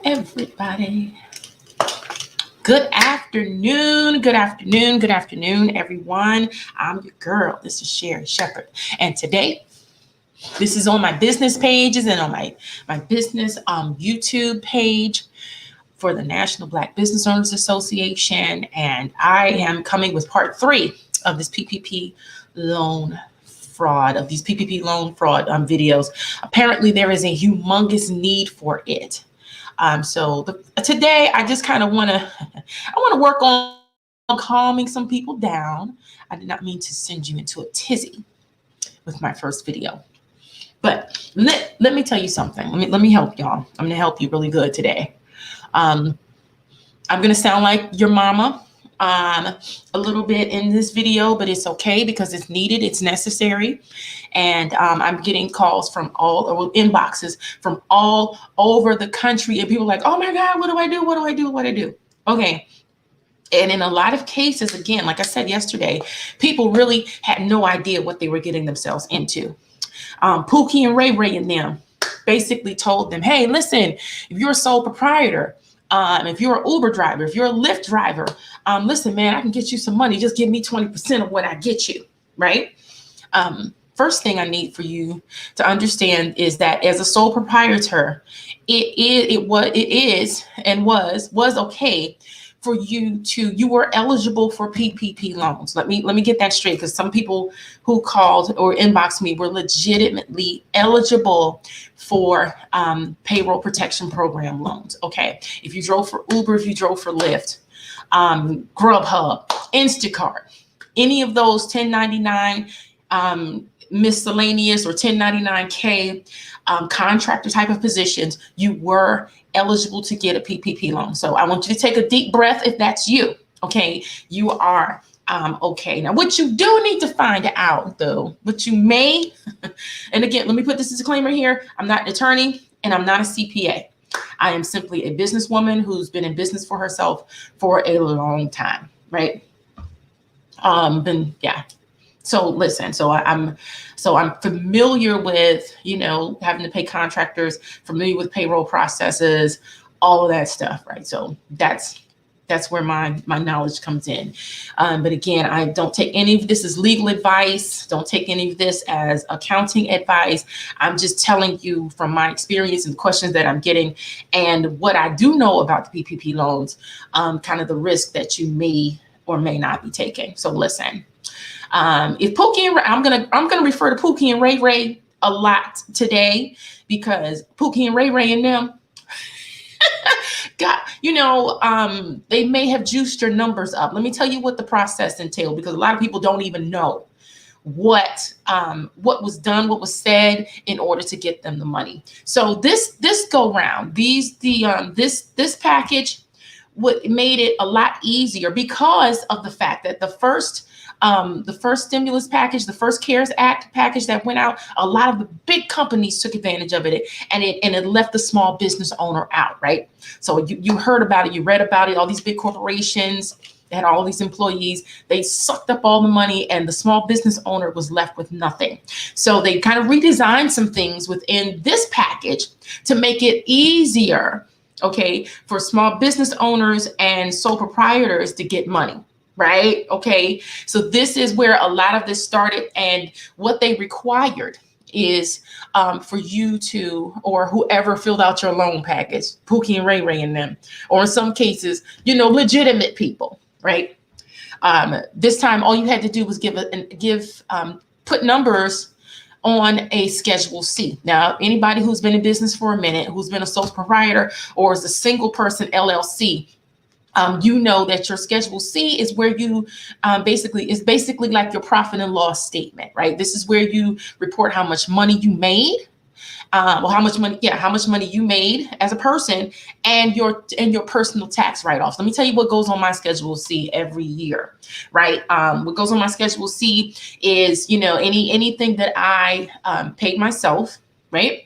everybody. Good afternoon, good afternoon, good afternoon, everyone. I'm your girl. This is Sherry Shepherd. And today, this is on my business pages and on my business YouTube page for the National Black Business Owners Association. And I am coming with part 3 of this Ppp Loan Fraud, of these Ppp Loan Fraud videos. Apparently, there is a humongous need for it. Today I just kind of want to work on calming some people down. I did not mean to send you into a tizzy with my first video, but let me tell you something. Let me help y'all. I'm going to help you really good today. I'm going to sound like your mama a little bit in this video, but it's okay because it's needed, it's necessary. And I'm getting calls from inboxes from all over the country, and people are like, oh my God, what do I do? What do I do? What do I do? Okay. And in a lot of cases, again, like I said yesterday, people really had no idea what they were getting themselves into. Pookie and Ray Ray and them basically told them, hey, listen, if you're a sole proprietor, if you're an Uber driver, if you're a Lyft driver, listen, man, I can get you some money. Just give me 20% of what I get you, right? First thing I need for you to understand is that as a sole proprietor, it was okay for you were eligible for PPP loans. Let me get that straight, because some people who called or inboxed me were legitimately eligible for payroll protection program loans. Okay, if you drove for Uber, if you drove for Lyft, Grubhub, Instacart, any of those 1099 miscellaneous or 1099K contractor type of positions, you were eligible to get a PPP loan. So I want you to take a deep breath if that's you. Okay, you are okay. Now, what you do need to find out, though, what you may, and again, let me put this disclaimer here: I'm not an attorney and I'm not a CPA. I am simply a businesswoman who's been in business for herself for a long time, right? So listen, I'm familiar with, having to pay contractors, familiar with payroll processes, all of that stuff, right? So that's where my knowledge comes in. But again, I don't take any of this as legal advice. Don't take any of this as accounting advice. I'm just telling you from my experience and the questions that I'm getting and what I do know about the PPP loans, kind of the risk that you may or may not be taking. So listen. If Pookie and Ray, I'm gonna refer to Pookie and Ray Ray a lot today, because Pookie and Ray Ray and them they may have juiced your numbers up. Let me tell you what the process entailed, because a lot of people don't even know what was done, what was said in order to get them the money. So this go round, this package made it a lot easier because of the fact that the first stimulus package, the first CARES Act package that went out, a lot of the big companies took advantage of it, and it left the small business owner out, right? So you heard about it, you read about it, all these big corporations that had all these employees, they sucked up all the money, and the small business owner was left with nothing. So they kind of redesigned some things within this package to make it easier, okay, for small business owners and sole proprietors to get money. Right. Okay. So this is where a lot of this started, and what they required is for you to, or whoever filled out your loan package, Pookie and Ray Ray and them, or in some cases, legitimate people. Right. This time, all you had to do was put numbers on a Schedule C. Now, anybody who's been in business for a minute, who's been a sole proprietor or is a single person LLC, you know that your Schedule C is where you basically like your profit and loss statement, right? This is where you report how much money you made, how much money you made as a person, and your personal tax write-offs. Let me tell you what goes on my Schedule C every year, right? What goes on my Schedule C is, anything that I paid myself, right?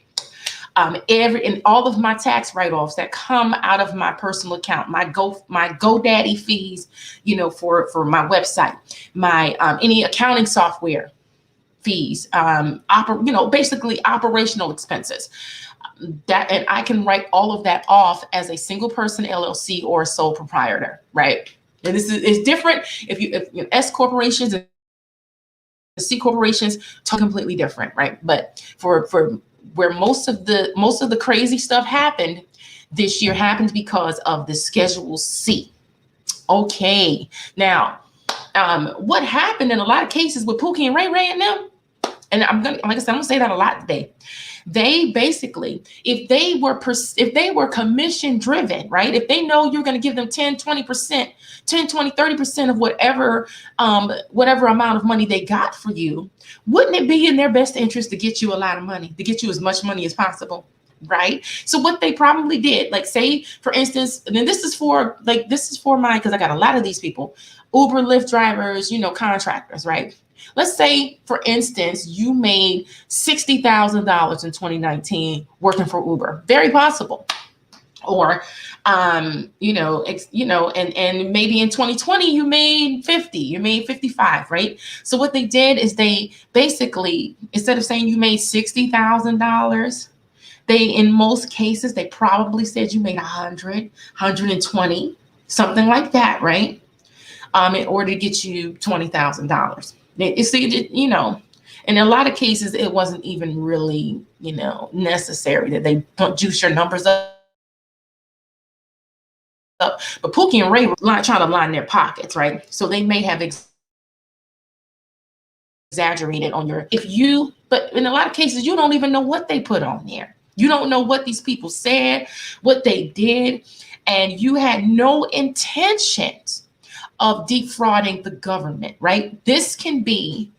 And all of my tax write-offs that come out of my personal account, my GoDaddy fees, for my website, my any accounting software fees, basically operational expenses. that, and I can write all of that off as a single person LLC or a sole proprietor, right? And this is different if you S corporations and C corporations, completely different, right? But for where most of the crazy stuff happened this year happened because of the Schedule C. Okay, now what happened in a lot of cases with Pookie and Ray and them, and I'm gonna say that a lot today. They basically, if they were commission driven, right? If they know you're going to give them 10, 20%, 10, 20, 30% of whatever amount of money they got for you, wouldn't it be in their best interest to get you a lot of money, to get you as much money as possible? Right? So what they probably did, like say, for instance, and then this is for mine, because I got a lot of these people, Uber, Lyft drivers, contractors, right? Let's say, for instance, you made $60,000 in 2019 working for Uber. Very possible. Or, and maybe in 2020 you made 50, you made 55, right? So what they did is they basically, instead of saying you made $60,000, in most cases, they probably said you made 100, 120, something like that, right? In order to get you $20,000. You see, in a lot of cases, it wasn't even really, necessary that they don't juice your numbers up. But Pookie and Ray were trying to line their pockets, right? So they may have exaggerated on but in a lot of cases, you don't even know what they put on there. You don't know what these people said, what they did, and you had no intentions of defrauding the government, right? This can be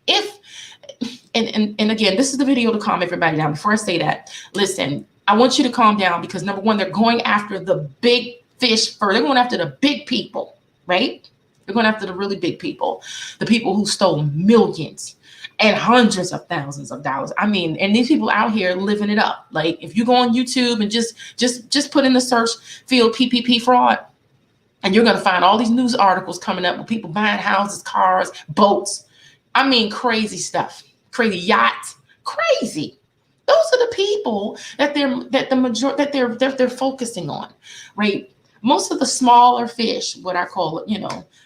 and again, this is the video to calm everybody down. Before I say that, listen, I want you to calm down, because number one, they're going after the big fish first. They're going after the big people, right? They're going after the really big people, the people who stole millions and hundreds of thousands of dollars. I mean, and these people out here living it up. Like if you go on YouTube and just put in the search field PPP fraud, and you're going to find all these news articles coming up with people buying houses, cars, boats. I mean, crazy stuff, crazy yachts, crazy. Those are the people that they're focusing on, right? Most of the smaller fish, what I call it,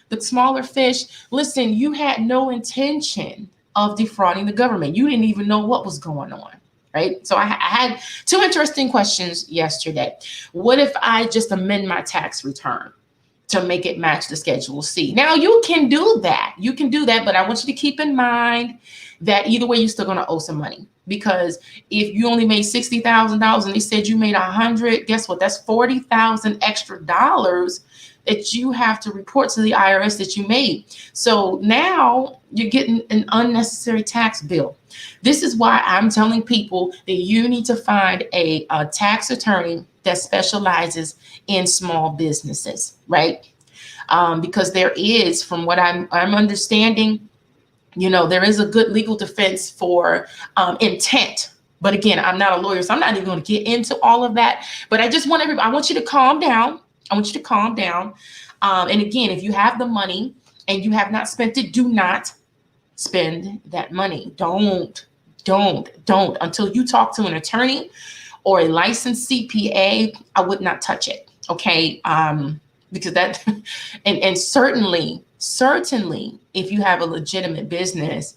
the smaller fish. Listen, you had no intention of defrauding the government. You didn't even know what was going on. Right. So I had two interesting questions yesterday. What if I just amend my tax return to make it match the Schedule C? Now you can do that. But I want you to keep in mind that either way, you're still going to owe some money, because if you only made $60,000 and they said you made 100, guess what? That's $40,000 extra dollars that you have to report to the IRS that you made. So now you're getting an unnecessary tax bill. This is why I'm telling people that you need to find a tax attorney that specializes in small businesses, right? Because there is, from what I'm understanding, there is a good legal defense for intent. But again, I'm not a lawyer, so I'm not even going to get into all of that. But I just want I want you to calm down. And again, if you have the money and you have not spent it, do not spend that money. Don't until you talk to an attorney or a licensed CPA. I would not touch it. Okay. Because that, and certainly, if you have a legitimate business,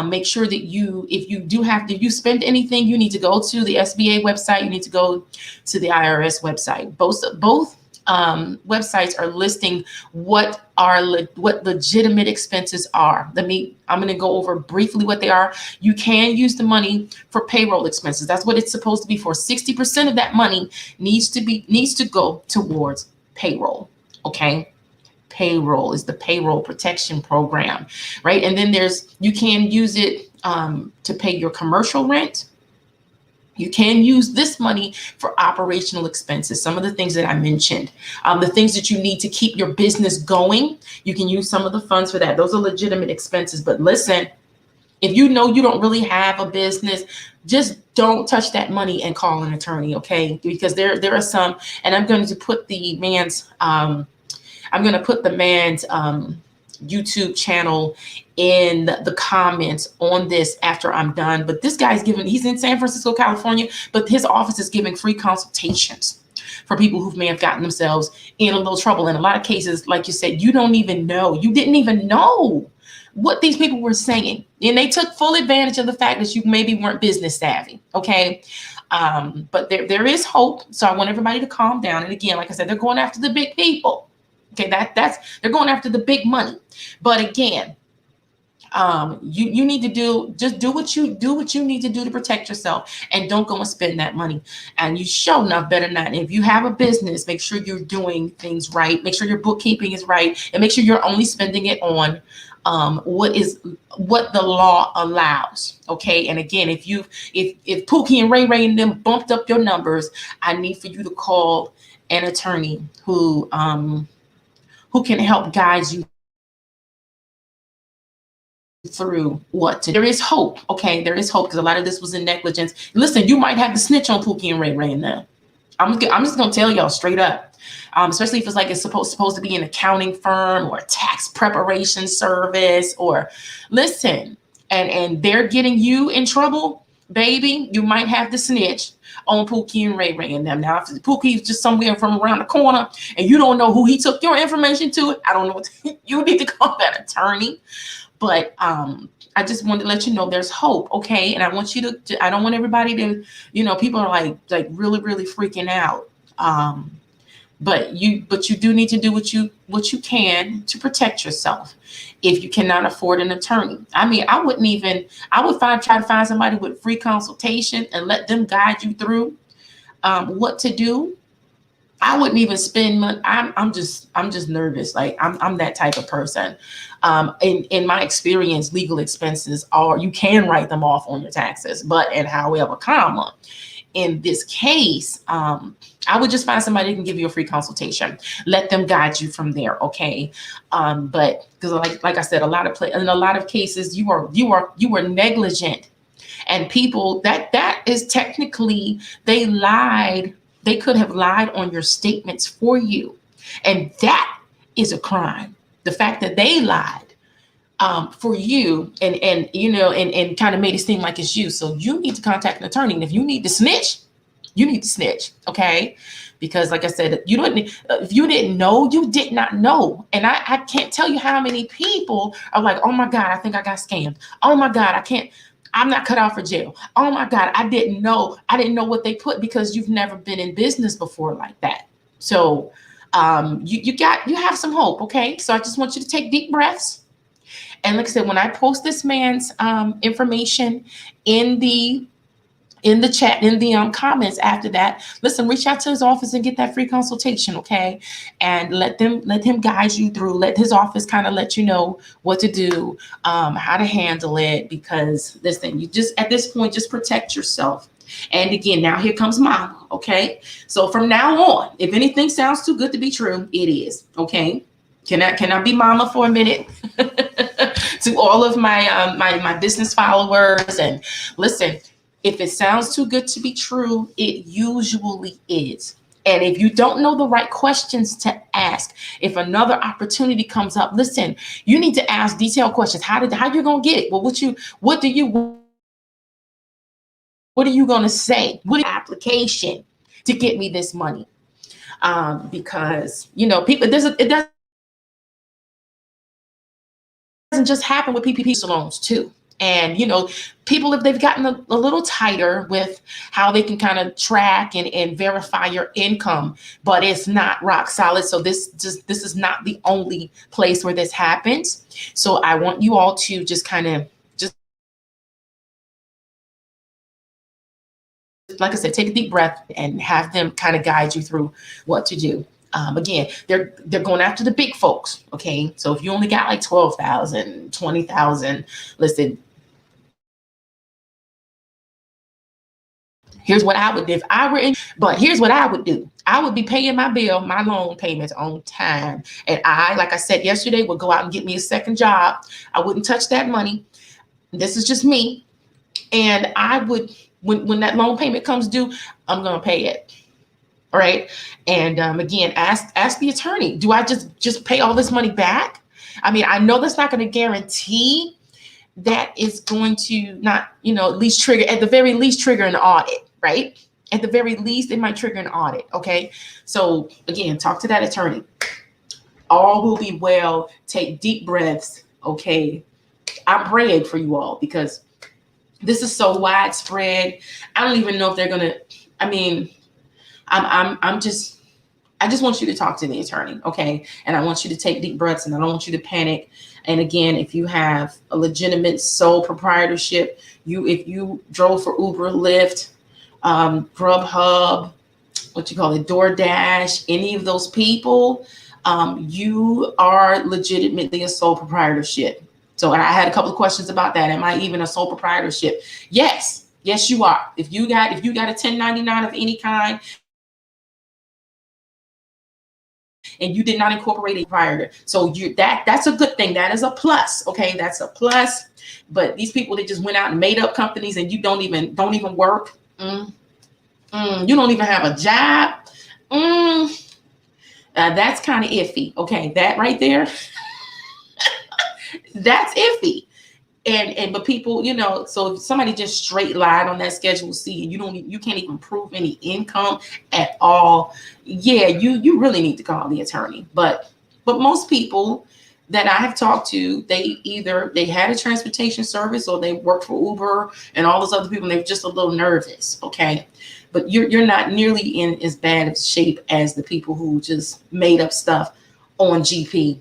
make sure that if you spend anything, you need to go to the SBA website. You need to go to the IRS website. Both websites are listing what legitimate expenses are. I'm going to go over briefly what they are. You can use the money for payroll expenses. That's what it's supposed to be for. 60% of that money needs to go towards payroll. Okay. Payroll is the payroll protection program, right? And then you can use it to pay your commercial rent. You can use this money for operational expenses. Some of the things that I mentioned, the things that you need to keep your business going, you can use some of the funds for that. Those are legitimate expenses. But listen, if you know you don't really have a business, just don't touch that money and call an attorney, okay? Because there are some, and I'm going to put the man's YouTube channel in the comments on this after I'm done. But this guy's he's in San Francisco, California, but his office is giving free consultations for people who may have gotten themselves in a little trouble. In a lot of cases, like you said, you didn't even know what these people were saying. And they took full advantage of the fact that you maybe weren't business savvy. Okay. But there is hope. So I want everybody to calm down. And again, like I said, they're going after the big people. Okay. They're going after the big money. But again, you need to do what you need to do to protect yourself, and don't go and spend that money. And you sure enough better not. If you have a business, make sure you're doing things right. Make sure your bookkeeping is right, and make sure you're only spending it on what the law allows. Okay. And again, if Pookie and Ray Ray and them bumped up your numbers, I need for you to call an attorney who can help guide you through what to do. There is hope. Okay. There is hope, because a lot of this was in negligence. Listen, you might have to snitch on Pookie and Ray Ray now. I'm just going to tell y'all straight up. Especially if it's like it's supposed to be an accounting firm or a tax preparation service, or listen, and they're getting you in trouble, baby, you might have to snitch on Pookie and Ray Ray and them. Now, if Pookie's just somewhere from around the corner and you don't know who he took your information to, I don't know what you need to call that attorney. But I just wanted to let you know there's hope, okay? And I want you to I don't want everybody to, people are like really, really freaking out. But you do need to do what you can to protect yourself. If you cannot afford an attorney, I mean, I would try to find somebody with free consultation and let them guide you through what to do. I wouldn't even spend money. I'm just nervous. Like I'm that type of person. In my experience, legal expenses you can write them off on your taxes, and however, comma, in this case, I would just find somebody who can give you a free consultation. Let them guide you from there. Okay. But because like I said, in a lot of cases, you are negligent, and people that is technically, they lied. They could have lied on your statements for you. And that is a crime. The fact that they lied for you and kind of made it seem like it's you. So you need to contact an attorney. And if you need to snitch, you need to snitch. Okay. Because like I said, if you didn't know, you did not know. And I can't tell you how many people are like, oh my God, I think I got scammed. Oh my God, I'm not cut out for jail. Oh my God, I didn't know what they put, because you've never been in business before like that. So you have some hope. Okay. So I just want you to take deep breaths. And like I said, when I post this man's information in the chat, in the comments after that, listen, reach out to his office and get that free consultation, okay? And let him guide you through. Let his office kind of let you know what to do, how to handle it. Because listen, you just at this point just protect yourself. And again, now here comes mama, okay? So from now on, if anything sounds too good to be true, it is, okay? Can I be mama for a minute? To all of my my business followers, and listen. If it sounds too good to be true, it usually is. And if you don't know the right questions to ask, if another opportunity comes up, listen, you need to ask detailed questions. How you gonna get it? Well, what are you gonna say? What is the application to get me this money? Because people, it doesn't just happen with PPP loans too. And, people, if they've gotten a little tighter with how they can kind of track and verify your income, but it's not rock solid. So this is not the only place where this happens. So I want you all to just kind of, like I said, take a deep breath and have them kind of guide you through what to do. Again, they're going after the big folks. Okay. So if you only got like 12,000, 20,000, listen, here's what I would do if I were in, but here's what I would do. I would be paying my loan payments on time. And like I said yesterday, would go out and get me a second job. I wouldn't touch that money. This is just me. And I would, when that loan payment comes due, I'm going to pay it. All right. And again, ask the attorney, do I just pay all this money back? I mean, I know that's not going to guarantee that is going to not, at least trigger, at the very least, trigger an audit, right? At the very least, it might trigger an audit. Okay. So again, talk to that attorney. All will be well. Take deep breaths. Okay. I'm praying for you all because this is so widespread. I don't even know if they're going to, I mean, I just want you to talk to the attorney, okay? And I want you to take deep breaths, and I don't want you to panic. And again, if you have a legitimate sole proprietorship, if you drove for Uber, Lyft, Grubhub, DoorDash, any of those people, you are legitimately a sole proprietorship. So I had a couple of questions about that. Am I even a sole proprietorship? Yes, you are. If you got a 1099 of any kind, and you did not incorporate a proprietor. So that's a good thing. That is a plus. Okay. That's a plus. But these people that just went out and made up companies and you don't even work. You don't even have a job. That's kind of iffy. Okay. That right there. That's iffy. But people, so if somebody just straight lied on that Schedule C and you can't even prove any income at all, yeah, you really need to call the attorney. But most people that I have talked to, they had a transportation service or they worked for Uber and all those other people, and they're just a little nervous. Okay. But you're not nearly in as bad of shape as the people who just made up stuff on GP.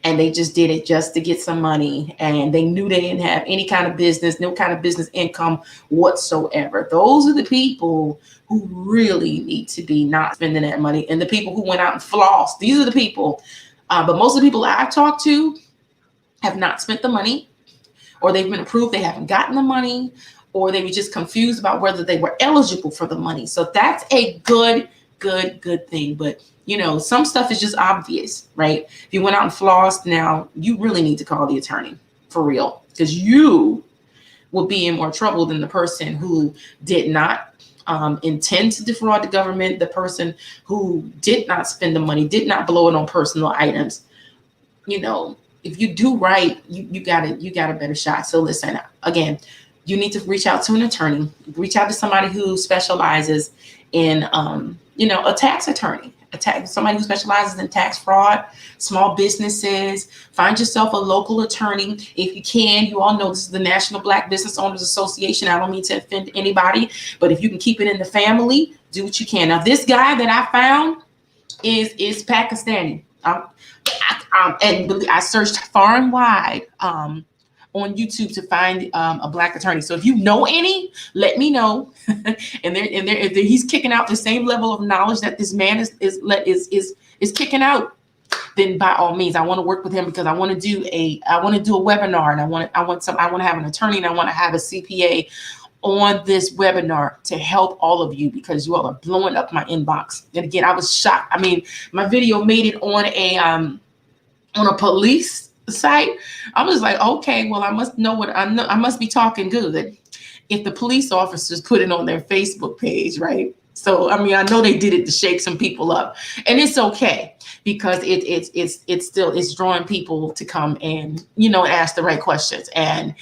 And they just did it just to get some money. And they knew they didn't have any kind of business, no kind of business income whatsoever. Those are the people who really need to be not spending that money. And the people who went out and flossed, these are the people. But most of the people I've talked to have not spent the money, or they've been approved, they haven't gotten the money, or they were just confused about whether they were eligible for the money. So that's a good thing. But some stuff is just obvious, right? If you went out and flossed, now you really need to call the attorney for real, because you will be in more trouble than the person who did not intend to defraud the government, the person who did not spend the money, did not blow it on personal items. If you do right, you got a better shot. So listen, again, you need to reach out to an attorney, reach out to somebody who specializes in, a tax attorney, somebody who specializes in tax fraud, small businesses. Find yourself a local attorney if you can. You all know this is the National Black Business Owners Association. I don't mean to offend anybody, but if you can keep it in the family, do what you can. Now, this guy that I found is Pakistani. And I searched far and wide on YouTube to find a Black attorney. So if you know any, let me know. if he's kicking out the same level of knowledge that this man is kicking out, then by all means, I want to work with him, because I want to do a webinar, and I want to have an attorney, and I want to have a CPA on this webinar to help all of you, because you all are blowing up my inbox. And again, I was shocked. I mean, my video made it on a police site. I was like, okay, well, I must know what I know. I must be talking good if the police officers put it on their Facebook page, right? So, I mean, I know they did it to shake some people up, and it's okay, because it's drawing people to come and, ask the right questions. And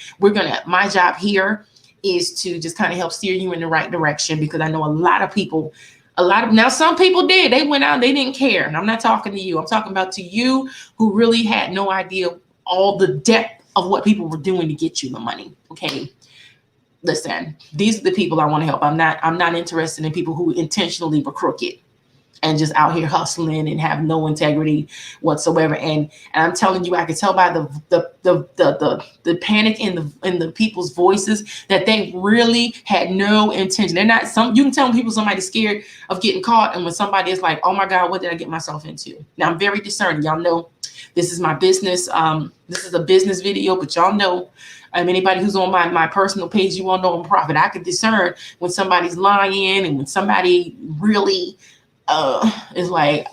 my job here is to just kind of help steer you in the right direction, because I know now some people did, they went out, they didn't care. And I'm not talking to you. I'm talking about to you who really had no idea all the depth of what people were doing to get you the money. Okay. Listen, these are the people I want to help. I'm not interested in people who intentionally were crooked and just out here hustling and have no integrity whatsoever. And I'm telling you, I could tell by the panic in the people's voices that they really had no intention. You can tell when somebody's scared of getting caught, and when somebody is like, oh my God, what did I get myself into? Now, I'm very discerning. Y'all know this is my business. This is a business video, but y'all know, anybody who's on my personal page, you all know I'm a prophet. I could discern when somebody's lying and when somebody really is like,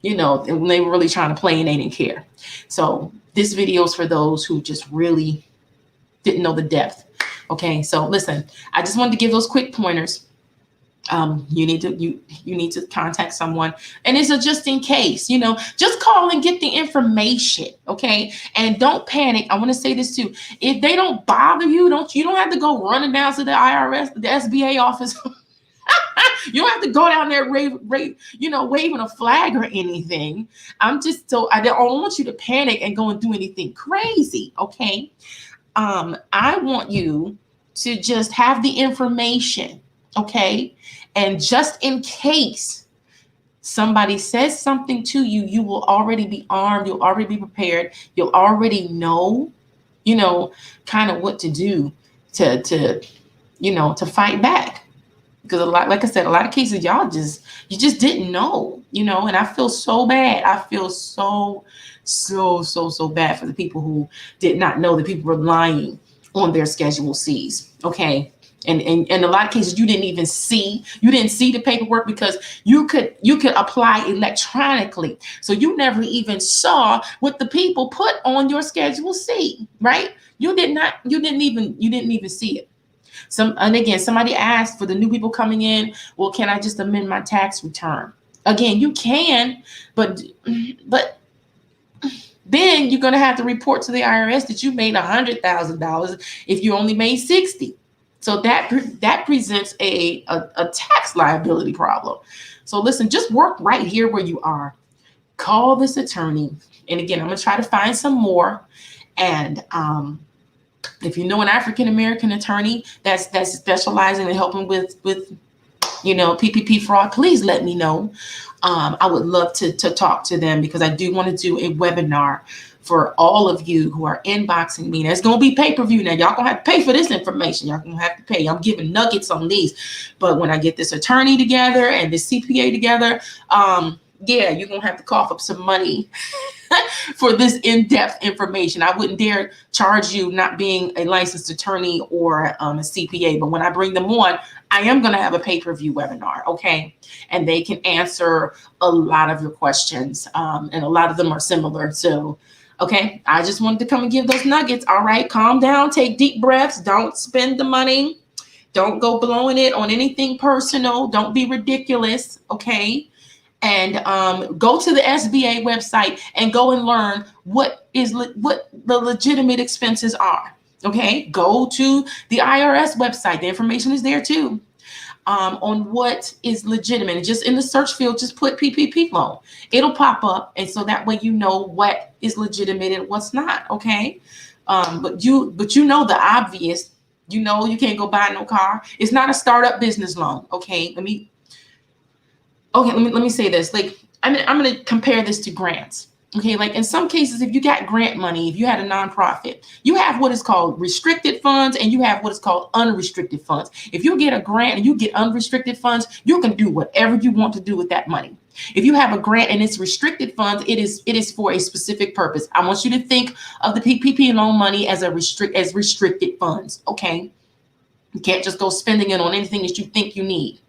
when they were really trying to play and they didn't care. So this video is for those who just really didn't know the depth. Okay. So listen, I just wanted to give those quick pointers. You need to you need to contact someone, and it's a just in case, just call and get the information, okay? And don't panic. I want to say this too: if they don't bother you, you don't have to go running down to the IRS, the SBA office. You don't have to go down there waving a flag or anything. I don't want you to panic and go and do anything crazy, okay? I want you to just have the information, okay? And just in case somebody says something to you, you will already be armed, you'll already be prepared, you'll already know, kind of what to do to fight back. Because like I said, a lot of cases, you just didn't know, and I feel so bad. I feel so bad for the people who did not know that people were lying on their Schedule Cs. Okay. And in a lot of cases, you didn't see the paperwork because you could apply electronically. So you never even saw what the people put on your Schedule C, right? You didn't even see it. And again, somebody asked for the new people coming in, well, can I just amend my tax return? Again, you can, but then you're going to have to report to the IRS that you made $100,000 if you only made 60. So that presents a tax liability problem. So listen, just work right here where you are. Call this attorney. And again, I'm going to try to find some more. And if you know an African-American attorney that's specializing in helping with PPP fraud, please let me know. I would love to talk to them because I do want to do a webinar for all of you who are inboxing me. There's going to be pay-per-view now. Y'all going to have to pay for this information. Y'all going to have to pay. I'm giving nuggets on these. But when I get this attorney together and this CPA together, you're going to have to cough up some money for this in-depth information. I wouldn't dare charge you not being a licensed attorney or a CPA, but when I bring them on, I am going to have a pay-per-view webinar, okay? And they can answer a lot of your questions, and a lot of them are similar. So, okay, I just wanted to come and give those nuggets. All right, calm down, take deep breaths. Don't spend the money. Don't go blowing it on anything personal. Don't be ridiculous, okay? And go to the SBA website and go and learn what the legitimate expenses are. Okay, go to the IRS website. The information is there too on what is legitimate. And just in the search field, just put PPP loan. It'll pop up, and so that way you know what is legitimate and what's not. Okay, but you know the obvious. You can't go buy no car. It's not a startup business loan. Okay, let me say this. Like, I'm going to compare this to grants. Okay, like in some cases, if you got grant money, if you had a nonprofit, you have what is called restricted funds and you have what is called unrestricted funds. If you get a grant and you get unrestricted funds, you can do whatever you want to do with that money. If you have a grant and it's restricted funds, it is for a specific purpose. I want you to think of the PPP loan money as restricted funds. Okay, you can't just go spending it on anything that you think you need.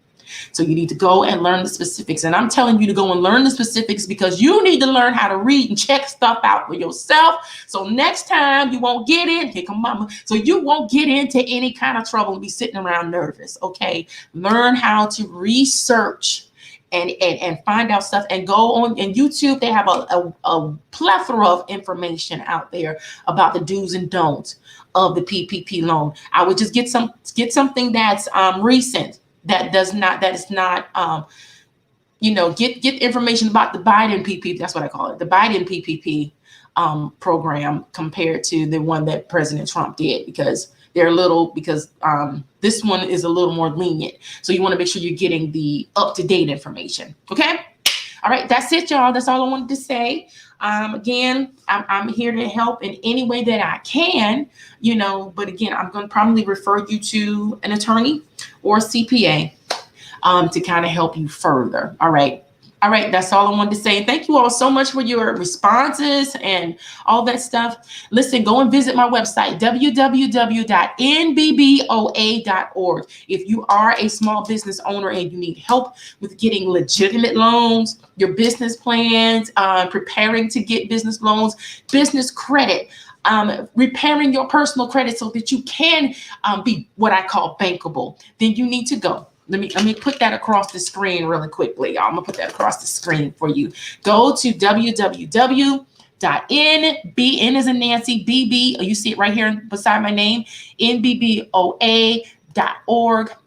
So you need to go and learn the specifics. And I'm telling you to go and learn the specifics because you need to learn how to read and check stuff out for yourself. So next time you won't get in, here come mama. So you won't get into any kind of trouble and be sitting around nervous. Okay. Learn how to research and find out stuff, and go on YouTube. They have a plethora of information out there about the do's and don'ts of the PPP loan. I would just get something that's recent. Get information about the Biden PPP. That's what I call it. The Biden PPP program compared to the one that President Trump did, because this one is a little more lenient. So you want to make sure you're getting the up-to-date information. Okay. All right. That's it, y'all. That's all I wanted to say. Again, I'm here to help in any way that I can, but again, I'm going to probably refer you to an attorney or a CPA to kind of help you further. All right. That's all I wanted to say. Thank you all so much for your responses and all that stuff. Listen, go and visit my website, www.nbboa.org. If you are a small business owner and you need help with getting legitimate loans, your business plans, preparing to get business loans, business credit, repairing your personal credit so that you can be what I call bankable, then you need to go Let me put that across the screen really quickly. I'm gonna put that across the screen for you. Go to www.nn as in Nancy, BB, you see it right here beside my name, nbboa.org.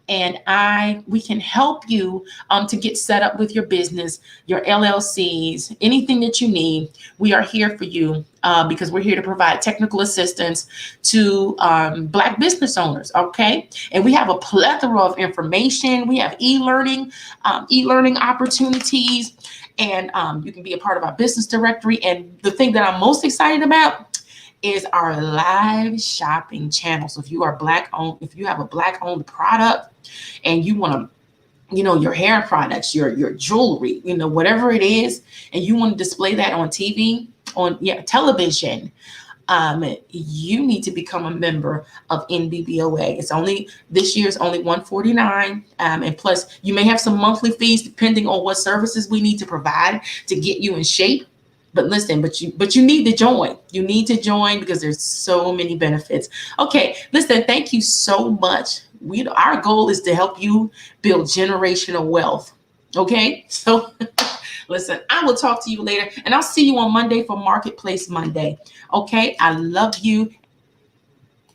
And we can help you to get set up with your business, your LLCs, anything that you need. We are here for you because we're here to provide technical assistance to Black business owners, okay? And we have a plethora of information. We have e-learning opportunities, and you can be a part of our business directory. And the thing that I'm most excited about is our live shopping channel. So if you are Black owned, if you have a Black owned product and you want to, your hair products, your jewelry, whatever it is, and you want to display that on TV, on television, you need to become a member of NBBOA. This year's only $149, and plus you may have some monthly fees depending on what services we need to provide to get you in shape. But listen, but you need to join. You need to join because there's so many benefits. Okay, listen, thank you so much. Our goal is to help you build generational wealth. Okay, so listen, I will talk to you later, and I'll see you on Monday for Marketplace Monday. Okay, I love you.